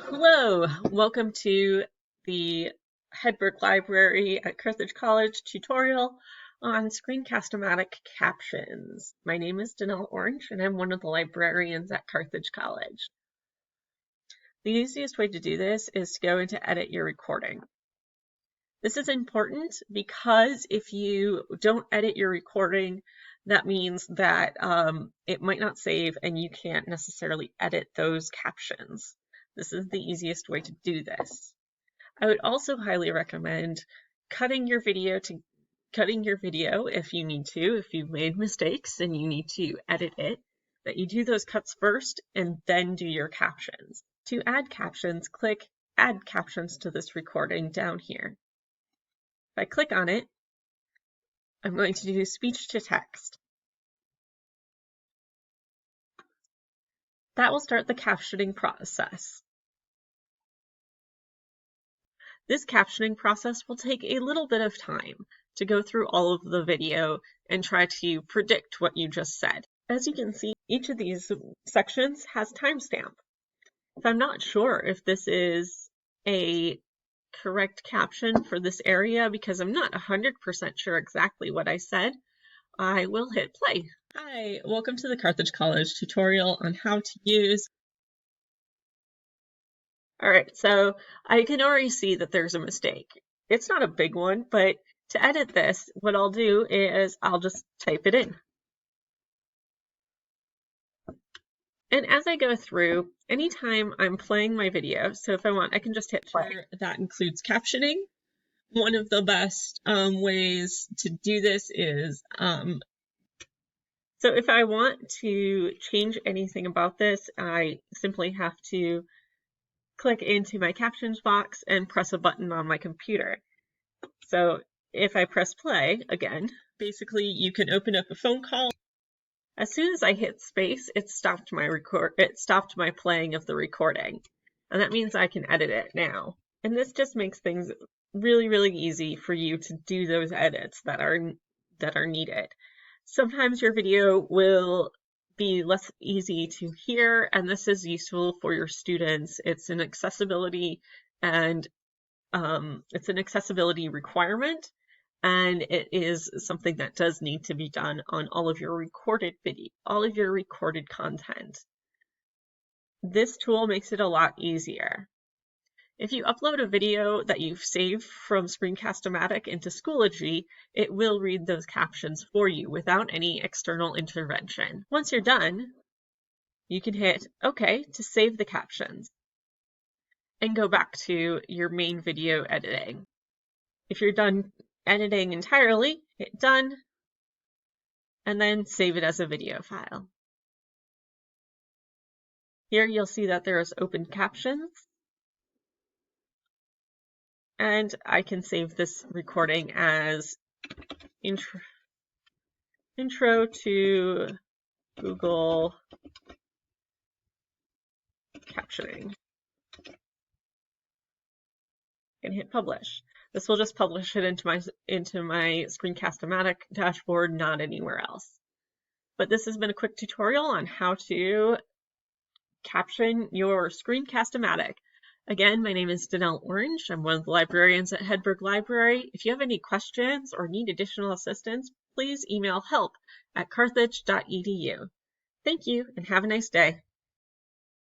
Hello, welcome to the Hedberg Library at Carthage College tutorial on Screencast-o-matic captions. My name is Danelle Orange and I'm one of the librarians at Carthage College. The easiest way to do this is to go into edit your recording. This is important because if you don't edit your recording, that means that it might not save and you can't necessarily edit those captions. This is the easiest way to do this. I would also highly recommend cutting your video if you need to, if you've made mistakes and you need to edit it, that you do those cuts first and then do your captions. To add captions, click Add Captions to this recording down here. If I click on it, I'm going to do speech to text. That will start the captioning process. This captioning process will take a little bit of time to go through all of the video and try to predict what you just said. As you can see, each of these sections has timestamp. If I'm not sure if this is a correct caption for this area because I'm not 100% sure exactly what I said, I will hit play. Hi, welcome to the Carthage College tutorial on how to use. All right, so I can already see that there's a mistake. It's not a big one, but to edit this, what I'll do is I'll just type it in. And as I go through, anytime I'm playing my video, so if I want, I can just hit play. That includes captioning. One of the best ways to do this is, so if I want to change anything about this, I simply have to click into my captions box and press a button on my computer. So if I press play again, basically you can open up a phone call. As soon as I hit space, it stopped my playing of the recording. And that means I can edit it now. And this just makes things really, really easy for you to do those edits that are needed. Sometimes your video will be less easy to hear, and this is useful for your students. It's an accessibility requirement, and it is something that does need to be done on all of your recorded content. This tool makes it a lot easier. If you upload a video that you've saved from Screencast-o-matic into Schoology, it will read those captions for you without any external intervention. Once you're done, you can hit OK to save the captions and go back to your main video editing. If you're done editing entirely, hit Done, and then save it as a video file. Here you'll see that there is open captions. And I can save this recording as intro to Google captioning and hit publish. This will just publish it into my Screencast-o-matic dashboard, not anywhere else. But this has been a quick tutorial on how to caption your Screencast-o-matic. Again, my name is Danelle Orange. I'm one of the librarians at Hedberg Library. If you have any questions or need additional assistance, please email help@carthage.edu. Thank you and have a nice day.